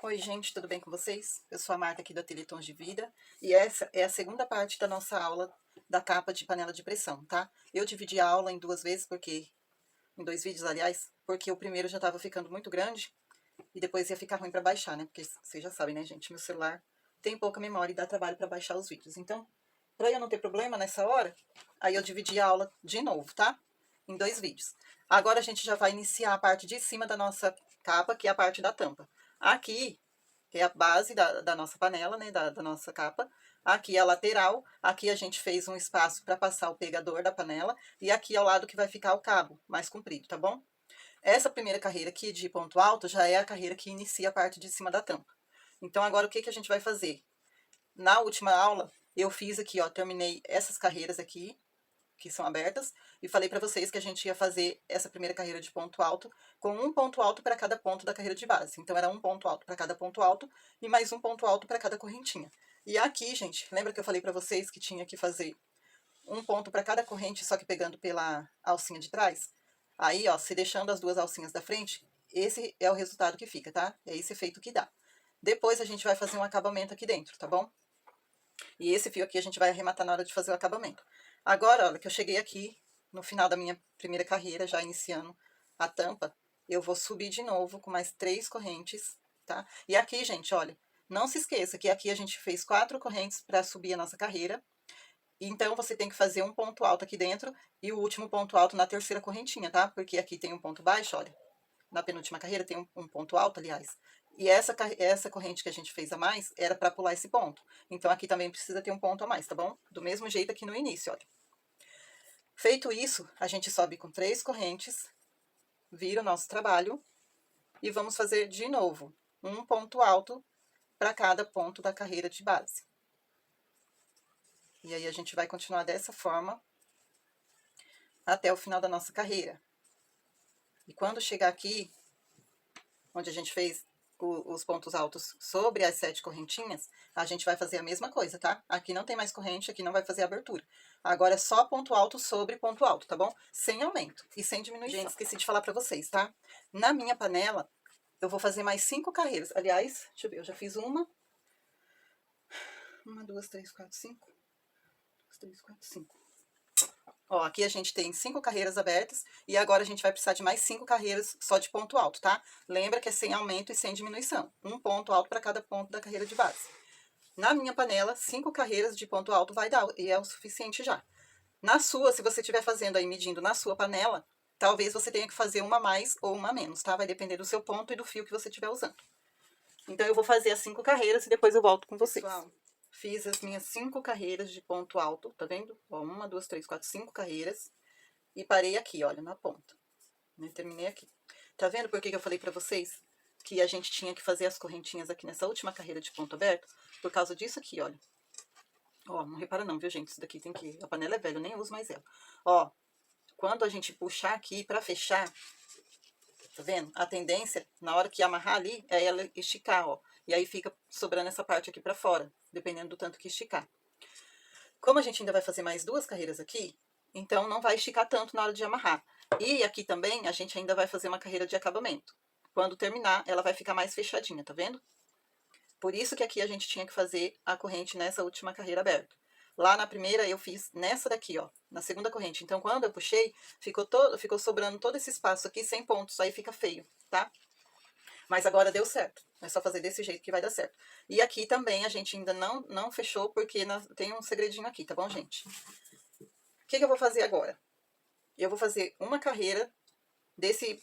Oi, gente, tudo bem com vocês? Eu sou a Marta aqui do Ateliê Tons de Vida e essa é a segunda parte da nossa aula da capa de panela de pressão, tá? Eu dividi a aula em em dois vídeos, aliás, porque o primeiro já estava ficando muito grande e depois ia ficar ruim para baixar, né? Porque vocês já sabem, né, gente? Meu celular tem pouca memória e dá trabalho para baixar os vídeos. Então, para eu não ter problema nessa hora, aí eu dividi a aula de novo, tá? Em dois vídeos. Agora a gente já vai iniciar a parte de cima da nossa capa, que é a parte da tampa. Aqui é a base da nossa panela, né, da nossa capa. Aqui é a lateral, aqui a gente fez um espaço para passar o pegador da panela, e aqui ao lado que vai ficar o cabo mais comprido, tá bom? Essa primeira carreira aqui de ponto alto já é a carreira que inicia a parte de cima da tampa. Então agora o que a gente vai fazer? Na última aula eu fiz aqui, ó, terminei essas carreiras aqui, que são abertas, e falei para vocês que a gente ia fazer essa primeira carreira de ponto alto com um ponto alto para cada ponto da carreira de base. Então, era um ponto alto para cada ponto alto e mais um ponto alto para cada correntinha. E aqui, gente, lembra que eu falei para vocês que tinha que fazer um ponto para cada corrente, só que pegando pela alcinha de trás? Aí, ó, se deixando as duas alcinhas da frente, esse é o resultado que fica, tá? É esse efeito que dá. Depois a gente vai fazer um acabamento aqui dentro, tá bom? E esse fio aqui a gente vai arrematar na hora de fazer o acabamento. Agora, olha, que eu cheguei aqui no final da minha primeira carreira, já iniciando a tampa, eu vou subir de novo com mais 3 correntes, tá? E aqui, gente, olha, não se esqueça que aqui a gente fez 4 correntes para subir a nossa carreira. Então, você tem que fazer um ponto alto aqui dentro e o último ponto alto na terceira correntinha, tá? Porque aqui tem um ponto baixo, olha. Na penúltima carreira tem um ponto alto, aliás. E essa corrente que a gente fez a mais era para pular esse ponto. Então, aqui também precisa ter um ponto a mais, tá bom? Do mesmo jeito aqui no início, olha. Feito isso, a gente sobe com 3 correntes, vira o nosso trabalho e vamos fazer de novo um ponto alto para cada ponto da carreira de base. E aí a gente vai continuar dessa forma até o final da nossa carreira. E quando chegar aqui, onde a gente fez os pontos altos sobre as 7 correntinhas, a gente vai fazer a mesma coisa, tá? Aqui não tem mais corrente, aqui não vai fazer abertura. Agora é só ponto alto sobre ponto alto, tá bom? Sem aumento e sem diminuição. Gente, esqueci de falar pra vocês, tá? Na minha panela, eu vou fazer mais 5 carreiras. Aliás, deixa eu ver, eu já fiz uma, 2, 3, 4, 5. 2, 3, 4, 5. Ó, aqui a gente tem 5 carreiras abertas e agora a gente vai precisar de mais 5 carreiras só de ponto alto, tá? Lembra que é sem aumento e sem diminuição. Um ponto alto para cada ponto da carreira de base. Na minha panela, 5 carreiras de ponto alto vai dar e é o suficiente já. Na sua, se você estiver fazendo aí, medindo na sua panela, talvez você tenha que fazer uma a mais ou uma a menos, tá? Vai depender do seu ponto e do fio que você estiver usando. Então, eu vou fazer as 5 carreiras e depois eu volto com vocês. Pessoal, fiz as minhas 5 carreiras de ponto alto, tá vendo? Ó, 1, 2, 3, 4, 5 carreiras. E parei aqui, olha, na ponta. Né? Terminei aqui. Tá vendo por que eu falei pra vocês que a gente tinha que fazer as correntinhas aqui nessa última carreira de ponto aberto? Por causa disso aqui, olha. Ó, não repara não, viu, gente? Isso daqui tem que... A panela é velha, eu nem uso mais ela. Ó, quando a gente puxar aqui pra fechar, tá vendo? A tendência, na hora que amarrar ali, é ela esticar, ó. E aí fica sobrando essa parte aqui pra fora, dependendo do tanto que esticar. Como a gente ainda vai fazer mais 2 carreiras aqui, então não vai esticar tanto na hora de amarrar. E aqui também a gente ainda vai fazer uma carreira de acabamento. Quando terminar, ela vai ficar mais fechadinha, tá vendo? Por isso que aqui a gente tinha que fazer a corrente nessa última carreira aberta. Lá na primeira eu fiz nessa daqui, ó, na segunda corrente. Então, quando eu puxei, ficou sobrando todo esse espaço aqui sem pontos, aí fica feio, tá? Mas agora deu certo. É só fazer desse jeito que vai dar certo. E aqui também a gente ainda não fechou, porque tem um segredinho aqui, tá bom, gente? O que eu vou fazer agora? Eu vou fazer uma carreira desse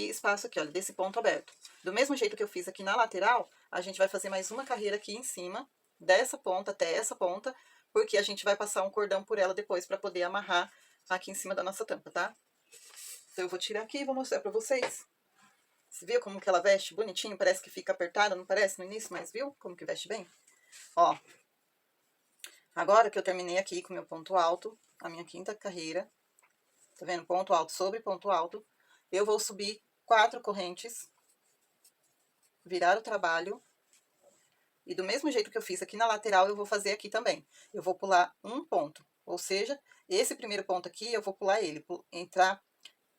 espaço aqui, olha, desse ponto aberto. Do mesmo jeito que eu fiz aqui na lateral, a gente vai fazer mais uma carreira aqui em cima, dessa ponta até essa ponta, porque a gente vai passar um cordão por ela depois para poder amarrar aqui em cima da nossa tampa, tá? Então eu vou tirar aqui e vou mostrar para vocês. Você viu como que ela veste bonitinho? Parece que fica apertada, não parece no início, mas viu como que veste bem? Ó, agora que eu terminei aqui com meu ponto alto, a minha quinta carreira, tá vendo? Ponto alto sobre ponto alto, eu vou subir 4 correntes, virar o trabalho, e do mesmo jeito que eu fiz aqui na lateral, eu vou fazer aqui também. Eu vou pular um ponto, ou seja, esse primeiro ponto aqui, eu vou pular ele, entrar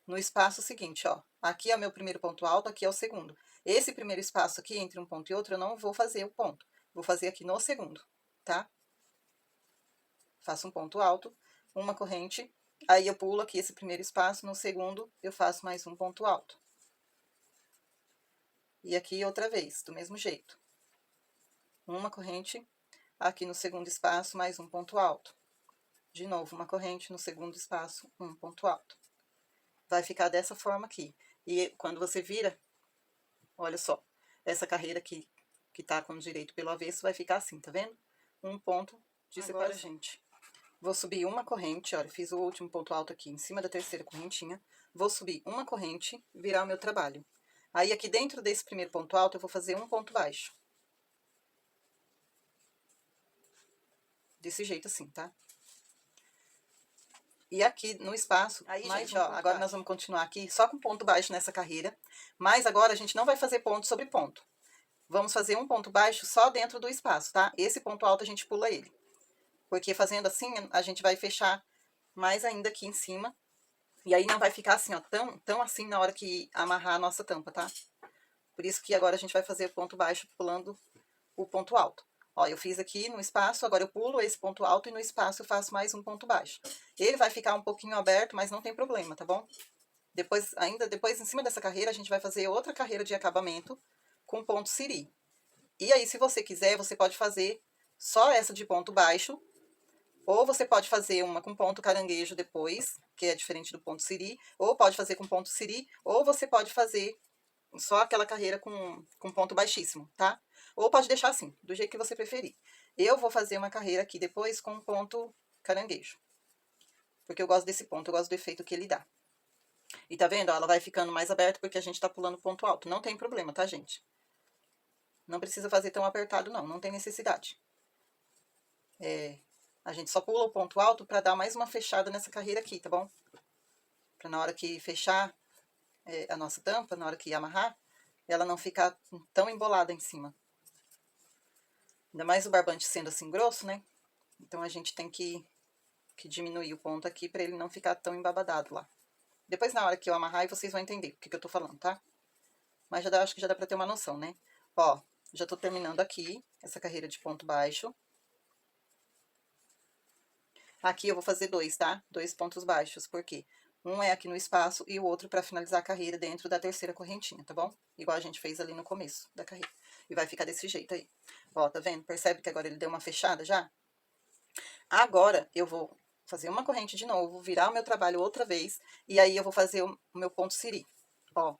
no espaço seguinte, ó. Aqui é o meu primeiro ponto alto, aqui é o segundo. Esse primeiro espaço aqui, entre um ponto e outro, eu não vou fazer o ponto. Vou fazer aqui no segundo, tá? Faço um ponto alto, uma corrente, aí eu pulo aqui esse primeiro espaço, no segundo eu faço mais um ponto alto. E aqui outra vez, do mesmo jeito. Uma corrente, aqui no segundo espaço, mais um ponto alto. De novo, uma corrente no segundo espaço, um ponto alto. Vai ficar dessa forma aqui. E quando você vira, olha só, essa carreira aqui, que tá com o direito pelo avesso, vai ficar assim, tá vendo? Um ponto de separação. Agora, gente, vou subir uma corrente, olha, fiz o último ponto alto aqui em cima da terceira correntinha. Vou subir uma corrente, virar o meu trabalho. Aí, aqui dentro desse primeiro ponto alto, eu vou fazer um ponto baixo. Desse jeito assim, tá? E aqui no espaço, aí, gente, ó, agora nós vamos continuar aqui só com ponto baixo nessa carreira. Mas agora a gente não vai fazer ponto sobre ponto. Vamos fazer um ponto baixo só dentro do espaço, tá? Esse ponto alto a gente pula ele. Porque fazendo assim, a gente vai fechar mais ainda aqui em cima. E aí não vai ficar assim, ó, tão assim na hora que amarrar a nossa tampa, tá? Por isso que agora a gente vai fazer o ponto baixo pulando o ponto alto. Ó, eu fiz aqui no espaço, agora eu pulo esse ponto alto e no espaço eu faço mais um ponto baixo. Ele vai ficar um pouquinho aberto, mas não tem problema, tá bom? Depois, em cima dessa carreira, a gente vai fazer outra carreira de acabamento com ponto siri. E aí, se você quiser, você pode fazer só essa de ponto baixo, ou você pode fazer uma com ponto caranguejo depois, que é diferente do ponto siri, ou pode fazer com ponto siri, ou você pode fazer só aquela carreira com ponto baixíssimo, tá? Ou pode deixar assim, do jeito que você preferir. Eu vou fazer uma carreira aqui depois com ponto caranguejo. Porque eu gosto desse ponto, eu gosto do efeito que ele dá. E tá vendo? Ó, ela vai ficando mais aberta porque a gente tá pulando ponto alto. Não tem problema, tá, gente? Não precisa fazer tão apertado, não. Não tem necessidade. A gente só pula o ponto alto pra dar mais uma fechada nessa carreira aqui, tá bom? Pra na hora que fechar a nossa tampa, na hora que amarrar, ela não ficar tão embolada em cima. Ainda mais o barbante sendo assim grosso, né? Então a gente tem que diminuir o ponto aqui pra ele não ficar tão embabadado lá. Depois na hora que eu amarrar, vocês vão entender o que eu tô falando, tá? Mas acho que já dá pra ter uma noção, né? Ó, já tô terminando aqui essa carreira de ponto baixo. Aqui eu vou fazer dois, tá? 2 pontos baixos, por quê? Um é aqui no espaço e o outro pra finalizar a carreira dentro da terceira correntinha, tá bom? Igual a gente fez ali no começo da carreira. E vai ficar desse jeito aí. Ó, tá vendo? Percebe que agora ele deu uma fechada já? Agora eu vou fazer uma corrente de novo, virar o meu trabalho outra vez, e aí eu vou fazer o meu ponto siri. Ó,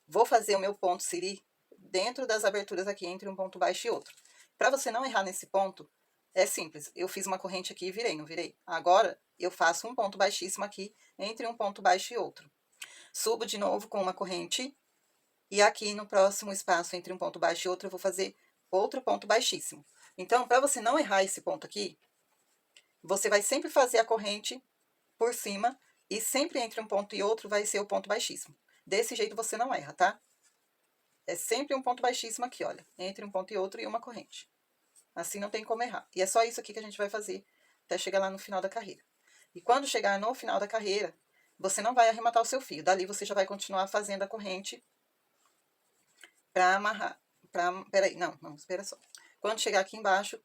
vou fazer o meu ponto siri dentro das aberturas aqui entre um ponto baixo e outro. Pra você não errar nesse ponto, é simples. Eu fiz uma corrente aqui e virei, não virei? Agora, eu faço um ponto baixíssimo aqui entre um ponto baixo e outro. Subo de novo com uma corrente, e aqui no próximo espaço entre um ponto baixo e outro, eu vou fazer outro ponto baixíssimo. Então, para você não errar esse ponto aqui, você vai sempre fazer a corrente por cima, e sempre entre um ponto e outro vai ser o ponto baixíssimo. Desse jeito você não erra, tá? É sempre um ponto baixíssimo aqui, olha. Entre um ponto e outro e uma corrente. Assim não tem como errar. E é só isso aqui que a gente vai fazer até chegar lá no final da carreira. E quando chegar no final da carreira, você não vai arrematar o seu fio. Dali você já vai continuar fazendo a corrente pra amarrar. Peraí, não, espera só. Quando chegar aqui embaixo,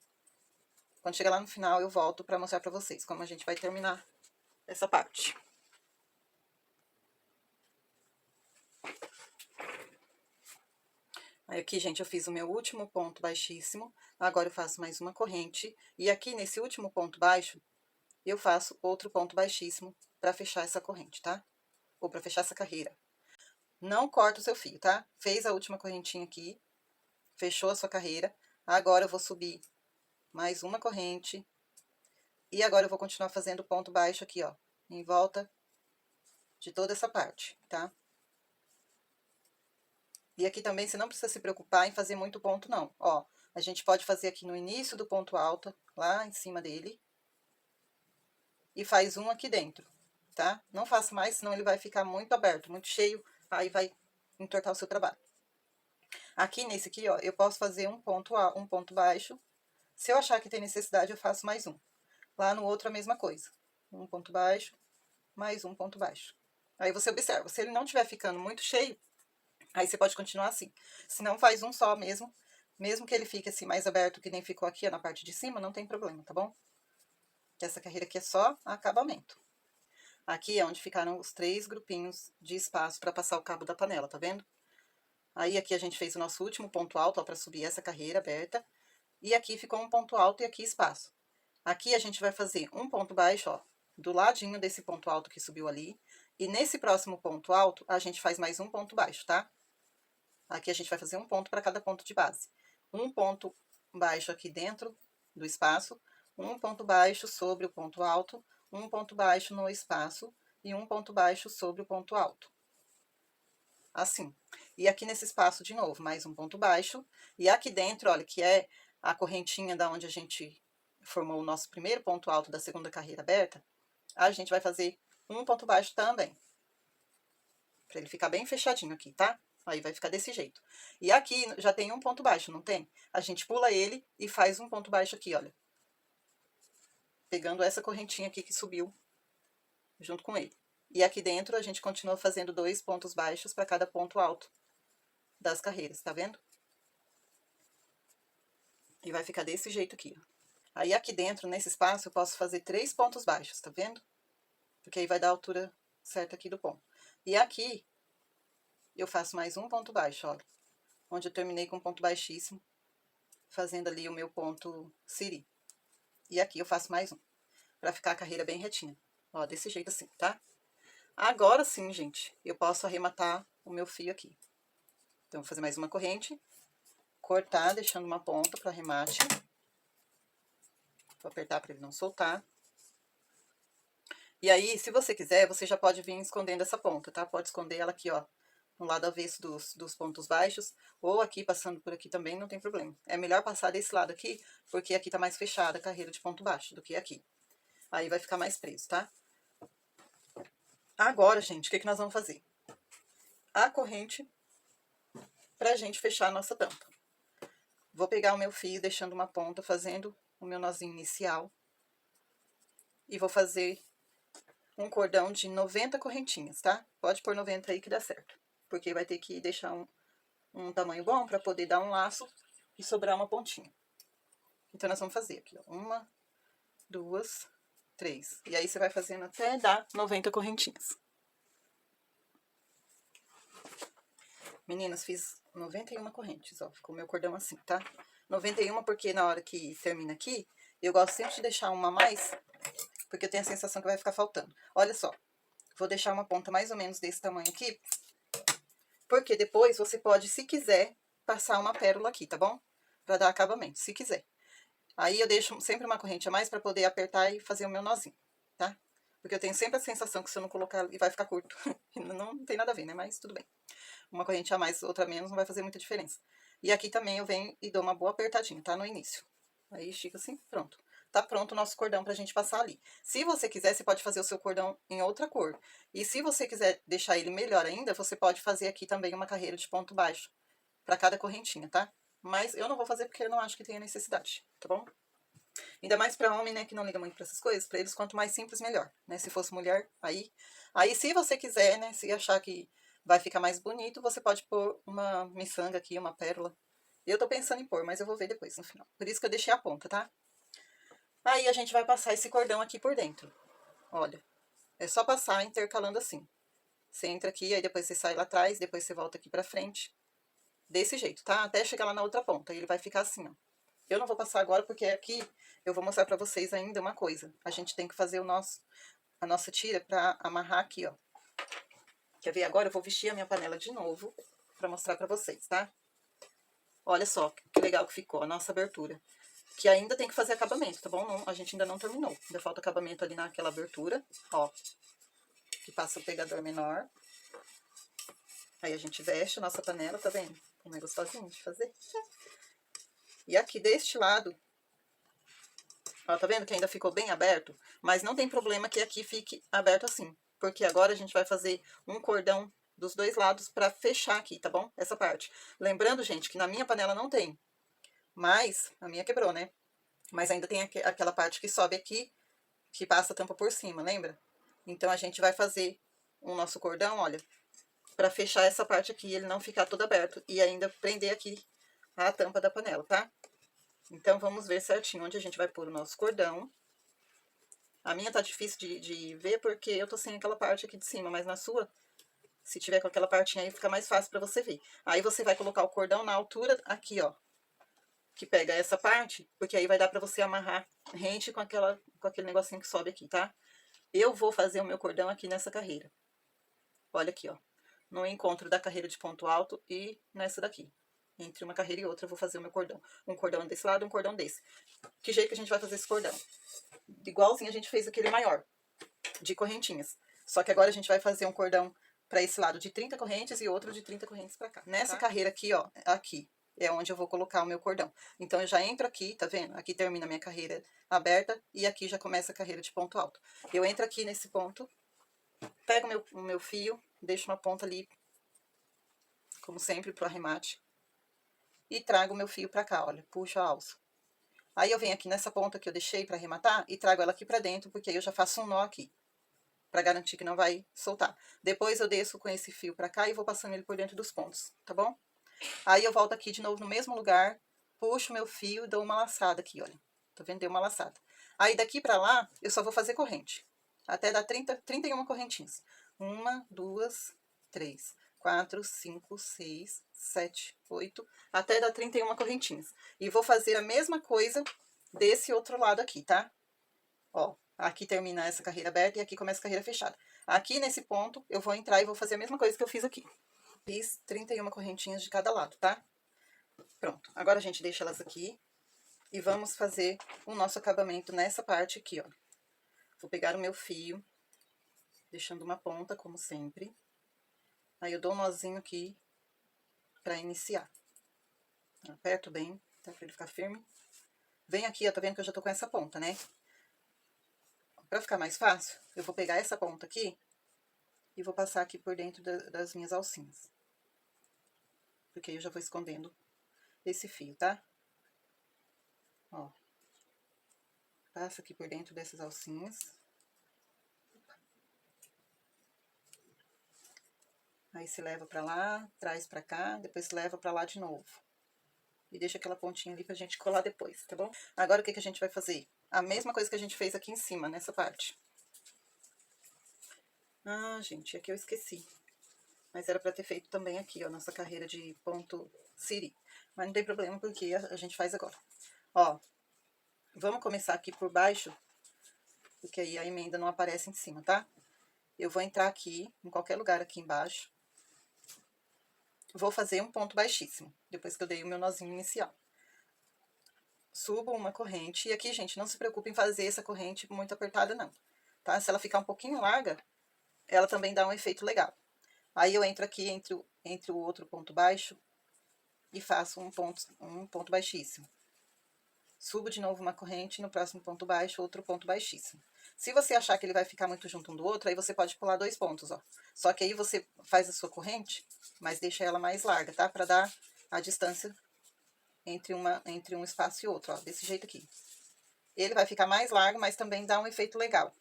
quando chegar lá no final, eu volto pra mostrar pra vocês como a gente vai terminar essa parte. Aí aqui, gente, eu fiz o meu último ponto baixíssimo. Agora eu faço mais uma corrente. E aqui, nesse último ponto baixo, eu faço outro ponto baixíssimo pra fechar essa corrente, tá? Ou pra fechar essa carreira. Não corta o seu fio, tá? Fez a última correntinha aqui, fechou a sua carreira. Agora eu vou subir mais uma corrente. E agora eu vou continuar fazendo ponto baixo aqui, ó, em volta de toda essa parte, tá? E aqui também você não precisa se preocupar em fazer muito ponto, não. Ó, a gente pode fazer aqui no início do ponto alto, lá em cima dele. E faz um aqui dentro, tá? Não faça mais, senão ele vai ficar muito aberto, muito cheio, aí vai entortar o seu trabalho. Aqui nesse aqui, ó, eu posso fazer um ponto baixo. Se eu achar que tem necessidade, eu faço mais um. Lá no outro a mesma coisa. Um ponto baixo, mais um ponto baixo. Aí você observa, se ele não estiver ficando muito cheio, Aí você pode continuar assim. Se não, faz um só mesmo. Mesmo que ele fique assim mais aberto, que nem ficou aqui ó, na parte de cima, não tem problema, tá bom? Que essa carreira aqui é só acabamento. Aqui é onde ficaram os 3 grupinhos de espaço para passar o cabo da panela, tá vendo? Aí aqui a gente fez o nosso último ponto alto, ó, para subir essa carreira aberta. E aqui ficou um ponto alto e aqui espaço. Aqui a gente vai fazer um ponto baixo, ó, do ladinho desse ponto alto que subiu ali. E nesse próximo ponto alto, a gente faz mais um ponto baixo, tá? Aqui a gente vai fazer um ponto para cada ponto de base. Um ponto baixo aqui dentro do espaço, um ponto baixo sobre o ponto alto, um ponto baixo no espaço e um ponto baixo sobre o ponto alto. Assim. E aqui nesse espaço, de novo, mais um ponto baixo. E aqui dentro, olha, que é a correntinha da onde a gente formou o nosso primeiro ponto alto da segunda carreira aberta, a gente vai fazer um ponto baixo também. Pra ele ficar bem fechadinho aqui, tá? Aí vai ficar desse jeito. E aqui já tem um ponto baixo, não tem? A gente pula ele e faz um ponto baixo aqui, olha. Pegando essa correntinha aqui que subiu junto com ele. E aqui dentro a gente continua fazendo 2 pontos baixos para cada ponto alto das carreiras, tá vendo? E vai ficar desse jeito aqui, ó. Aí aqui dentro, nesse espaço, eu posso fazer 3 pontos baixos, tá vendo? Porque aí vai dar a altura certa aqui do ponto. E aqui, eu faço mais um ponto baixo, olha. Onde eu terminei com um ponto baixíssimo, fazendo ali o meu ponto siri. E aqui eu faço mais um, pra ficar a carreira bem retinha. Ó, desse jeito assim, tá? Agora sim, gente, eu posso arrematar o meu fio aqui. Então, vou fazer mais uma corrente, cortar, deixando uma ponta para arremate. Vou apertar para ele não soltar. E aí, se você quiser, você já pode vir escondendo essa ponta, tá? Pode esconder ela aqui, ó, no lado avesso dos pontos baixos, ou aqui, passando por aqui também, não tem problema. É melhor passar desse lado aqui, porque aqui tá mais fechada a carreira de ponto baixo do que aqui. Aí vai ficar mais preso, tá? Agora, gente, o que nós vamos fazer? A corrente pra gente fechar a nossa tampa. Vou pegar o meu fio, deixando uma ponta, fazendo o meu nozinho inicial. E vou fazer um cordão de 90 correntinhas, tá? Pode pôr 90 aí que dá certo. Porque vai ter que deixar um tamanho bom para poder dar um laço e sobrar uma pontinha. Então, nós vamos fazer aqui, ó. 1, 2, 3. E aí, você vai fazendo até dar 90 correntinhas. Meninas, fiz 91 correntes, ó. Ficou meu cordão assim, tá? 91 porque na hora que termina aqui, eu gosto sempre de deixar uma a mais, porque eu tenho a sensação que vai ficar faltando. Olha só, vou deixar uma ponta mais ou menos desse tamanho aqui, porque depois você pode, se quiser, passar uma pérola aqui, tá bom? Pra dar acabamento, se quiser. Aí eu deixo sempre uma corrente a mais pra poder apertar e fazer o meu nozinho, tá? Porque eu tenho sempre a sensação que se eu não colocar ali vai ficar curto. Não tem nada a ver, né? Mas tudo bem. Uma corrente a mais, outra a menos, não vai fazer muita diferença. E aqui também eu venho e dou uma boa apertadinha, tá? No início. Aí estica assim, pronto. Tá pronto o nosso cordão pra gente passar ali. Se você quiser, você pode fazer o seu cordão em outra cor. E se você quiser deixar ele melhor ainda, você pode fazer aqui também uma carreira de ponto baixo pra cada correntinha, tá? Mas eu não vou fazer porque eu não acho que tenha necessidade, tá bom? Ainda mais pra homem, né, que não liga muito pra essas coisas, pra eles quanto mais simples, melhor, né? Se fosse mulher, aí se você quiser, né, se achar que vai ficar mais bonito, você pode pôr uma miçanga aqui, uma pérola. Eu tô pensando em pôr, mas eu vou ver depois, no final. Por isso que eu deixei a ponta, tá? Aí a gente vai passar esse cordão aqui por dentro. Olha, é só passar intercalando assim. Você entra aqui, aí depois você sai lá atrás, depois você volta aqui pra frente. Desse jeito, tá? Até chegar lá na outra ponta. E ele vai ficar assim, ó. Eu não vou passar agora porque aqui eu vou mostrar pra vocês ainda uma coisa. A gente tem que fazer a nossa tira pra amarrar aqui, ó. Quer ver? Agora eu vou vestir a minha panela de novo pra mostrar pra vocês, tá? Olha só que legal que ficou a nossa abertura. Que ainda tem que fazer acabamento, tá bom? Não, a gente ainda não terminou. Ainda falta acabamento ali naquela abertura, ó. Que passa o pegador menor. Aí a gente veste a nossa panela, tá vendo? Como é gostosinho de fazer. E aqui deste lado, ó, tá vendo que ainda ficou bem aberto? Mas não tem problema que aqui fique aberto assim. Porque agora a gente vai fazer um cordão dos dois lados pra fechar aqui, tá bom? Essa parte. Lembrando, gente, que na minha panela não tem. Mas, a minha quebrou, né? Mas ainda tem aquela parte que sobe aqui, que passa a tampa por cima, lembra? Então, a gente vai fazer o nosso cordão, olha, Pra fechar essa parte aqui, ele não ficar todo aberto e ainda prender aqui a tampa da panela, tá? Então, vamos ver certinho onde a gente vai pôr o nosso cordão. A minha tá difícil de ver porque eu tô sem aquela parte aqui de cima, mas na sua, se tiver com aquela partinha aí, fica mais fácil pra você ver. Aí você vai colocar o cordão na altura aqui, ó, que pega essa parte, porque aí vai dar pra você amarrar rente com aquele negocinho que sobe aqui, tá? Eu vou fazer o meu cordão aqui nessa carreira. Olha aqui, ó, no encontro da carreira de ponto alto e nessa daqui. Entre uma carreira e outra eu vou fazer o meu cordão. Um cordão desse lado, um cordão desse. Que jeito que a gente vai fazer esse cordão? Igualzinho a gente fez aquele maior, de correntinhas. Só que agora a gente vai fazer um cordão para esse lado de 30 correntes e outro de 30 correntes para cá. Nessa carreira aqui, ó, aqui é onde eu vou colocar o meu cordão. Então, eu já entro aqui, tá vendo? Aqui termina a minha carreira aberta e aqui já começa a carreira de ponto alto. Eu entro aqui nesse ponto, pego o meu fio, deixo uma ponta ali, como sempre, pro arremate. E trago o meu fio pra cá, olha, puxo a alça. Aí eu venho aqui nessa ponta que eu deixei pra arrematar e trago ela aqui pra dentro, porque aí eu já faço um nó aqui, pra garantir que não vai soltar. Depois eu desço com esse fio pra cá e vou passando ele por dentro dos pontos, tá bom? Aí eu volto aqui de novo no mesmo lugar, puxo meu fio e dou uma laçada aqui, olha. Tá vendo? Deu uma laçada. Aí daqui pra lá, eu só vou fazer corrente. Até dar 31 correntinhas. 1, 2, 3, 4, 5, 6, 7, 8, até dar 31 correntinhas. E vou fazer a mesma coisa desse outro lado aqui, tá? Ó, aqui termina essa carreira aberta e aqui começa a carreira fechada. Aqui nesse ponto, eu vou entrar e vou fazer a mesma coisa que eu fiz aqui. Fiz 31 correntinhas de cada lado, tá? Pronto. Agora a gente deixa elas aqui e vamos fazer o nosso acabamento nessa parte aqui, ó. Vou pegar o meu fio, deixando uma ponta, como sempre. Aí eu dou um nozinho aqui pra iniciar. Aperto bem, tá? Pra ele ficar firme. Vem aqui, ó, tá vendo que eu já tô com essa ponta, né? Pra ficar mais fácil, eu vou pegar essa ponta aqui e vou passar aqui por dentro das minhas alcinhas. Porque aí eu já vou escondendo esse fio, tá? Ó. Passa aqui por dentro dessas alcinhas. Aí se leva pra lá, traz pra cá, depois leva pra lá de novo. E deixa aquela pontinha ali pra gente colar depois, tá bom? Agora o que que a gente vai fazer? A mesma coisa que a gente fez aqui em cima, nessa parte. Ah, gente, aqui eu esqueci. Mas era pra ter feito também aqui, ó, nossa carreira de ponto siri. Mas não tem problema, porque a gente faz agora. Ó, vamos começar aqui por baixo, porque aí a emenda não aparece em cima, tá? Eu vou entrar aqui, em qualquer lugar aqui embaixo. Vou fazer um ponto baixíssimo, depois que eu dei o meu nozinho inicial. Subo uma corrente, e aqui, gente, não se preocupe em fazer essa corrente muito apertada, não, tá? Se ela ficar um pouquinho larga, ela também dá um efeito legal. Aí eu entro aqui entre o outro ponto baixo e faço um ponto baixíssimo. Subo de novo uma corrente, no próximo ponto baixo, outro ponto baixíssimo. Se você achar que ele vai ficar muito junto um do outro, aí você pode pular 2 pontos, ó. Só que aí você faz a sua corrente, mas deixa ela mais larga, tá? Pra dar a distância entre um espaço e outro, ó. Desse jeito aqui. Ele vai ficar mais largo, mas também dá um efeito legal.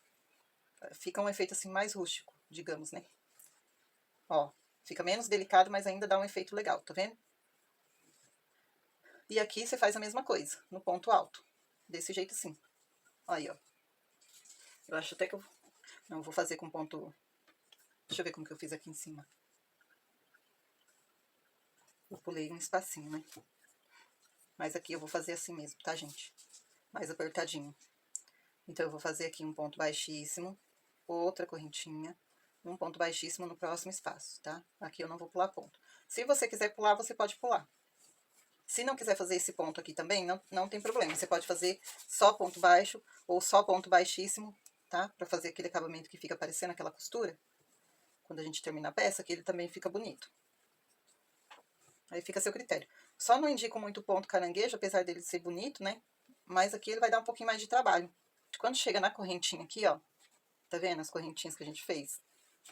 Fica um efeito assim mais rústico, digamos, né? Ó, fica menos delicado, mas ainda dá um efeito legal, tá vendo? E aqui você faz a mesma coisa, no ponto alto. Desse jeito assim. Aí, ó. Eu acho até que eu... Não, eu vou fazer com ponto... Deixa eu ver como que eu fiz aqui em cima. Eu pulei um espacinho, né? Mas aqui eu vou fazer assim mesmo, tá, gente? Mais apertadinho. Então, eu vou fazer aqui um ponto baixíssimo, outra correntinha, um ponto baixíssimo no próximo espaço, tá? Aqui eu não vou pular ponto. Se você quiser pular, você pode pular. Se não quiser fazer esse ponto aqui também, não tem problema. Você pode fazer só ponto baixo ou só ponto baixíssimo, tá? Pra fazer aquele acabamento que fica aparecendo aquela costura. Quando a gente termina a peça, que ele também fica bonito. Aí fica a seu critério. Só não indico muito ponto caranguejo, apesar dele ser bonito, né? Mas aqui ele vai dar um pouquinho mais de trabalho. Quando chega na correntinha aqui, ó, tá vendo as correntinhas que a gente fez?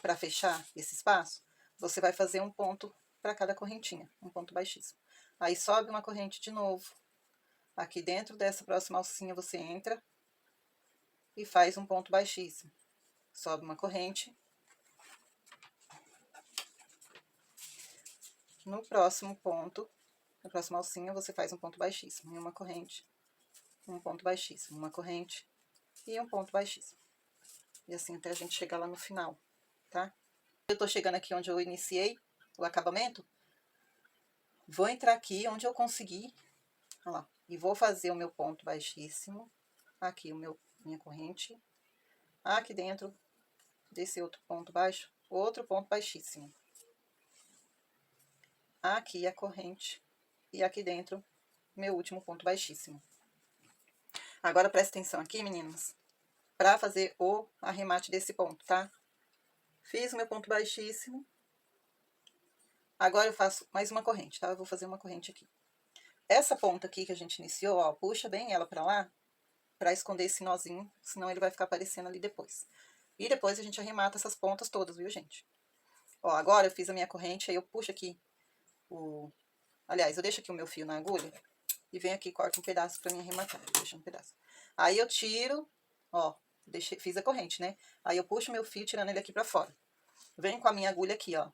Pra fechar esse espaço, você vai fazer um ponto pra cada correntinha, um ponto baixíssimo. Aí sobe uma corrente de novo. Aqui dentro dessa próxima alcinha você entra e faz um ponto baixíssimo. Sobe uma corrente. No próximo ponto, na próxima alcinha, você faz um ponto baixíssimo, e uma corrente, um ponto baixíssimo, uma corrente e um ponto baixíssimo. E assim até a gente chegar lá no final, tá? Eu tô chegando aqui onde eu iniciei o acabamento, vou entrar aqui onde eu consegui, olha lá, e vou fazer o meu ponto baixíssimo, aqui minha corrente, aqui dentro desse outro ponto baixo, outro ponto baixíssimo. Aqui a corrente e aqui dentro meu último ponto baixíssimo. Agora presta atenção aqui, meninas, para fazer o arremate desse ponto, tá? Fiz o meu ponto baixíssimo. Agora eu faço mais uma corrente, tá? Eu vou fazer uma corrente aqui. Essa ponta aqui que a gente iniciou, ó, puxa bem ela pra lá, pra esconder esse nozinho, senão ele vai ficar aparecendo ali depois. E depois a gente arremata essas pontas todas, viu, gente? Ó, agora eu fiz a minha corrente, aí eu puxo aqui Aliás, eu deixo aqui o meu fio na agulha e venho aqui e corto um pedaço pra mim arrematar. Deixa um pedaço. Aí eu tiro, ó, fiz a corrente, né? Aí eu puxo meu fio tirando ele aqui pra fora. Venho com a minha agulha aqui, ó,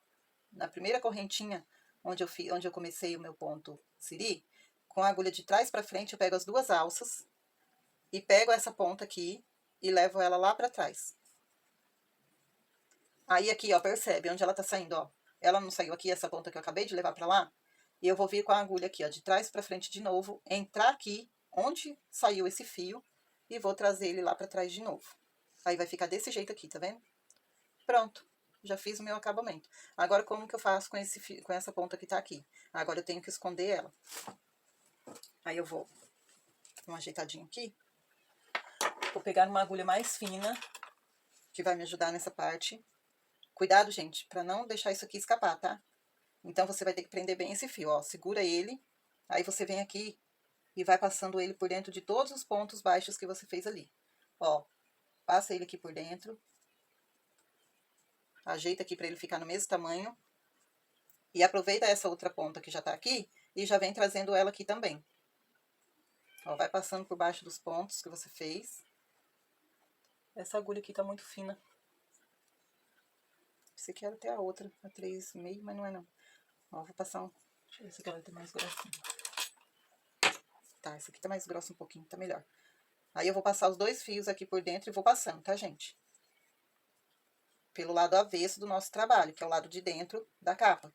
na primeira correntinha onde eu comecei o meu ponto siri, com a agulha de trás pra frente eu pego as duas alças e pego essa ponta aqui e levo ela lá pra trás. Aí aqui, ó, percebe onde ela tá saindo, ó. Ela não saiu aqui, essa ponta que eu acabei de levar pra lá? E eu vou vir com a agulha aqui, ó, de trás pra frente de novo, entrar aqui onde saiu esse fio e vou trazer ele lá pra trás de novo. Aí vai ficar desse jeito aqui, tá vendo? Pronto, já fiz o meu acabamento. Agora, como que eu faço com esse fio, com essa ponta que tá aqui? Agora eu tenho que esconder ela. Aí eu vou dar uma ajeitadinha aqui. Vou pegar uma agulha mais fina, que vai me ajudar nessa parte. Cuidado, gente, pra não deixar isso aqui escapar, tá? Então, você vai ter que prender bem esse fio, ó. Segura ele, aí você vem aqui e vai passando ele por dentro de todos os pontos baixos que você fez ali. Ó, passa ele aqui por dentro. Ajeita aqui pra ele ficar no mesmo tamanho. E aproveita essa outra ponta que já tá aqui e já vem trazendo ela aqui também. Ó, vai passando por baixo dos pontos que você fez. Essa agulha aqui tá muito fina. Você quer até a outra, a 3,5, mas não é não. Ó, vou passar um... Deixa eu ver se aquela tá mais grossinha. Tá, essa aqui tá mais grossa um pouquinho, tá melhor. Aí eu vou passar os dois fios aqui por dentro e vou passando, tá, gente? Pelo lado avesso do nosso trabalho, que é o lado de dentro da capa.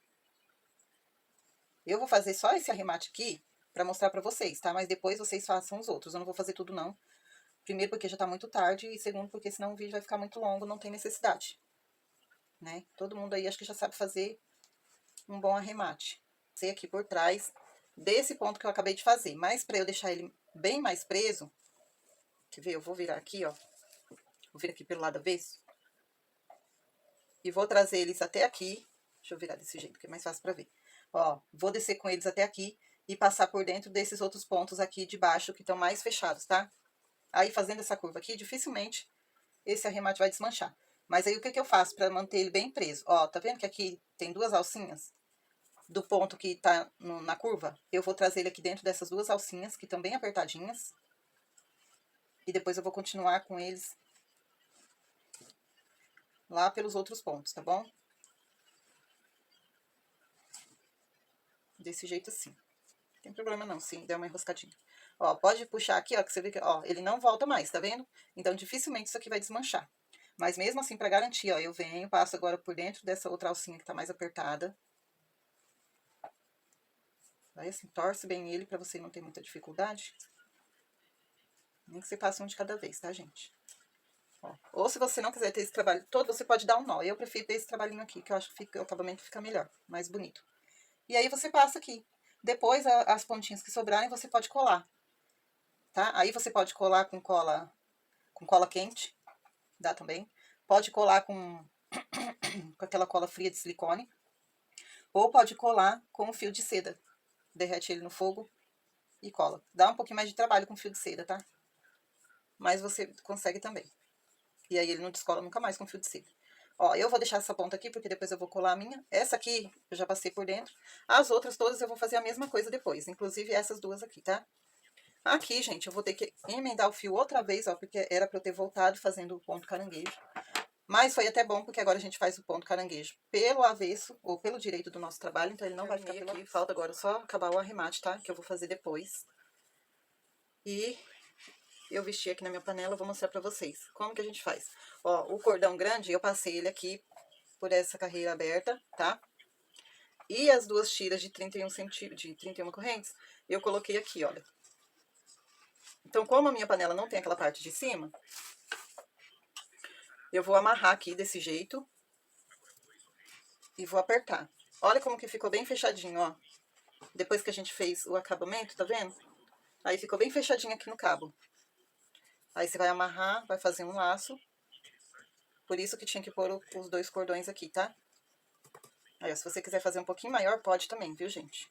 Eu vou fazer só esse arremate aqui pra mostrar pra vocês, tá? Mas depois vocês façam os outros. Eu não vou fazer tudo, não. Primeiro, porque já tá muito tarde. E segundo, porque senão o vídeo vai ficar muito longo, não tem necessidade. Né? Todo mundo aí acho que já sabe fazer um bom arremate. Sei aqui por trás desse ponto que eu acabei de fazer. Mas pra eu deixar ele bem mais preso, quer ver? Eu vou virar aqui, ó. Vou virar aqui pelo lado avesso. E vou trazer eles até aqui. Deixa eu virar desse jeito, que é mais fácil pra ver. Ó, vou descer com eles até aqui e passar por dentro desses outros pontos aqui de baixo que estão mais fechados, tá? Aí, fazendo essa curva aqui, dificilmente esse arremate vai desmanchar. Mas aí, o que eu faço pra manter ele bem preso? Ó, tá vendo que aqui tem duas alcinhas? Do ponto que tá na curva, eu vou trazer ele aqui dentro dessas duas alcinhas, que estão bem apertadinhas. E depois eu vou continuar com eles lá pelos outros pontos, tá bom? Desse jeito assim. Não tem problema não, se der uma enroscadinha. Ó, pode puxar aqui, ó, que você vê que, ó, ele não volta mais, tá vendo? Então, dificilmente isso aqui vai desmanchar. Mas mesmo assim, pra garantir, ó, eu venho, passo agora por dentro dessa outra alcinha que tá mais apertada. Aí, assim, torce bem ele pra você não ter muita dificuldade. Nem que você passe um de cada vez, tá, gente? Ó, ou se você não quiser ter esse trabalho todo, você pode dar um nó. Eu prefiro ter esse trabalhinho aqui, que eu acho que o acabamento fica melhor, mais bonito. E aí, você passa aqui. Depois, as pontinhas que sobrarem, você pode colar. Tá? Aí, você pode colar com cola quente, dá também. Pode colar com aquela cola fria de silicone. Ou pode colar com o fio de seda. Derrete ele no fogo e cola. Dá um pouquinho mais de trabalho com fio de seda, tá? Mas você consegue também. E aí ele não descola nunca mais com fio de seda. Ó, eu vou deixar essa ponta aqui, porque depois eu vou colar a minha. Essa aqui eu já passei por dentro. As outras todas eu vou fazer a mesma coisa depois. Inclusive essas duas aqui, tá? Aqui, gente, eu vou ter que emendar o fio outra vez, ó. Porque era pra eu ter voltado fazendo o ponto caranguejo. Mas foi até bom, porque agora a gente faz o ponto caranguejo pelo avesso, ou pelo direito do nosso trabalho, então ele não vai ficar pelo aqui. Falta agora só acabar o arremate, tá? Que eu vou fazer depois. E eu vesti aqui na minha panela, eu vou mostrar pra vocês. Como que a gente faz? Ó, o cordão grande, eu passei ele aqui por essa carreira aberta, tá? E as duas tiras de 31 correntes, eu coloquei aqui, olha. Então, como a minha panela não tem aquela parte de cima, eu vou amarrar aqui desse jeito e vou apertar. Olha como que ficou bem fechadinho, ó. Depois que a gente fez o acabamento, tá vendo? Aí ficou bem fechadinho aqui no cabo. Aí você vai amarrar, vai fazer um laço. Por isso que tinha que pôr os dois cordões aqui, tá? Aí, ó, se você quiser fazer um pouquinho maior, pode também, viu, gente?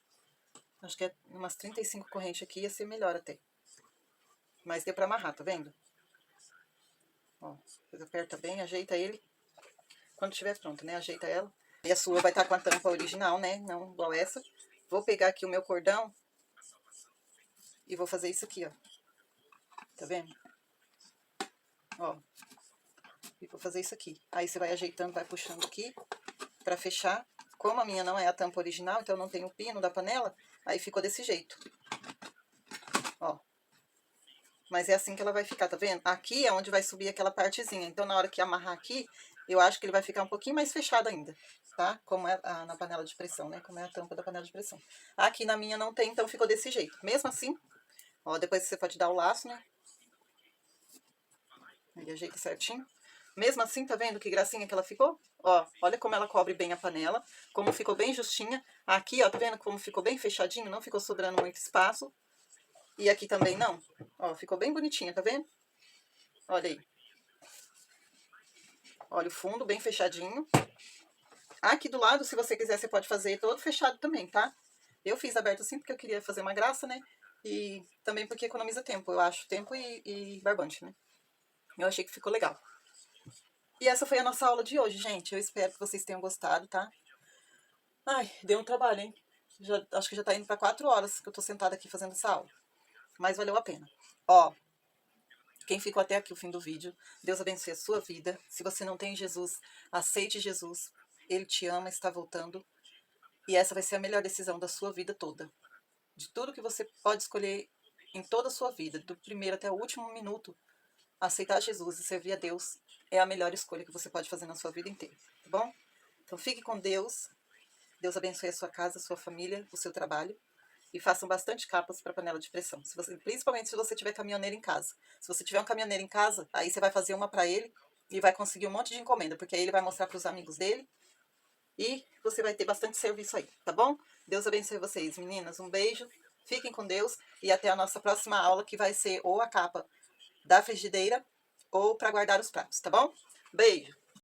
Acho que é umas 35 correntes aqui, ia ser melhor até. Mas deu pra amarrar, tá vendo? Ó, você aperta bem, ajeita ele. Quando estiver pronto, né? Ajeita ela. E a sua vai estar com a tampa original, né? Não igual essa. Vou pegar aqui o meu cordão e vou fazer isso aqui, ó. Tá vendo? Ó. E vou fazer isso aqui. Aí você vai ajeitando, vai puxando aqui pra fechar. Como a minha não é a tampa original, então não tem o pino da panela, aí ficou desse jeito. Ó. Mas é assim que ela vai ficar, tá vendo? Aqui é onde vai subir aquela partezinha. Então, na hora que amarrar aqui, eu acho que ele vai ficar um pouquinho mais fechado ainda, tá? Como é na panela de pressão, né? Como é a tampa da panela de pressão. Aqui na minha não tem, então ficou desse jeito. Mesmo assim, ó, depois você pode dar o laço, né? E ajeita certinho. Mesmo assim, tá vendo que gracinha que ela ficou? Ó, olha como ela cobre bem a panela, como ficou bem justinha. Aqui, ó, tá vendo como ficou bem fechadinho, não ficou sobrando muito espaço. E aqui também não. Ó, ficou bem bonitinha, tá vendo? Olha aí. Olha o fundo bem fechadinho. Aqui do lado, se você quiser, você pode fazer todo fechado também, tá? Eu fiz aberto assim porque eu queria fazer uma graça, né? E também porque economiza tempo, eu acho. Tempo e barbante, né? Eu achei que ficou legal. E essa foi a nossa aula de hoje, gente. Eu espero que vocês tenham gostado, tá? Ai, deu um trabalho, hein? Acho que já tá indo pra 4 horas que eu tô sentada aqui fazendo essa aula. Mas valeu a pena. Ó, quem ficou até aqui o fim do vídeo, Deus abençoe a sua vida. Se você não tem Jesus, aceite Jesus. Ele te ama, está voltando. E essa vai ser a melhor decisão da sua vida toda. De tudo que você pode escolher em toda a sua vida, do primeiro até o último minuto, aceitar Jesus e servir a Deus é a melhor escolha que você pode fazer na sua vida inteira, tá bom? Então fique com Deus. Deus abençoe a sua casa, a sua família, o seu trabalho. E façam bastante capas para panela de pressão. Principalmente se você tiver caminhoneiro em casa. Se você tiver um caminhoneiro em casa, aí você vai fazer uma para ele e vai conseguir um monte de encomenda, porque aí ele vai mostrar para os amigos dele e você vai ter bastante serviço aí, tá bom? Deus abençoe vocês, meninas. Um beijo, fiquem com Deus e até a nossa próxima aula, que vai ser ou a capa da frigideira ou para guardar os pratos, tá bom? Beijo!